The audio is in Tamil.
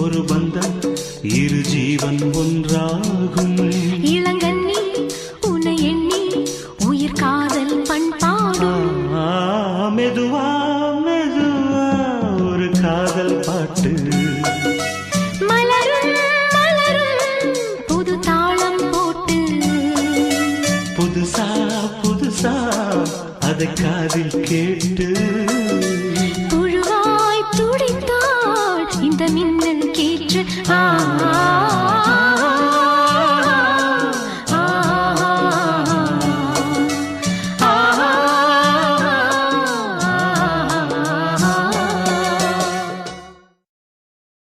ஒரு பந்தம் இரு ஜீவன் ஒன்றாகும். இளங்கண்ணி உன்னை எண்ணி உயிர் காதல் பண்பாடும். மெதுவா மெதுவா ஒரு காதல் பாட்டு. மலரும் மலரும் புது தாளம் போட்டு. புதுசா புதுசா அதை காதில் கேட்டு. புழுவாய் துடித்தாள் இந்த மின்னல் கேற்று.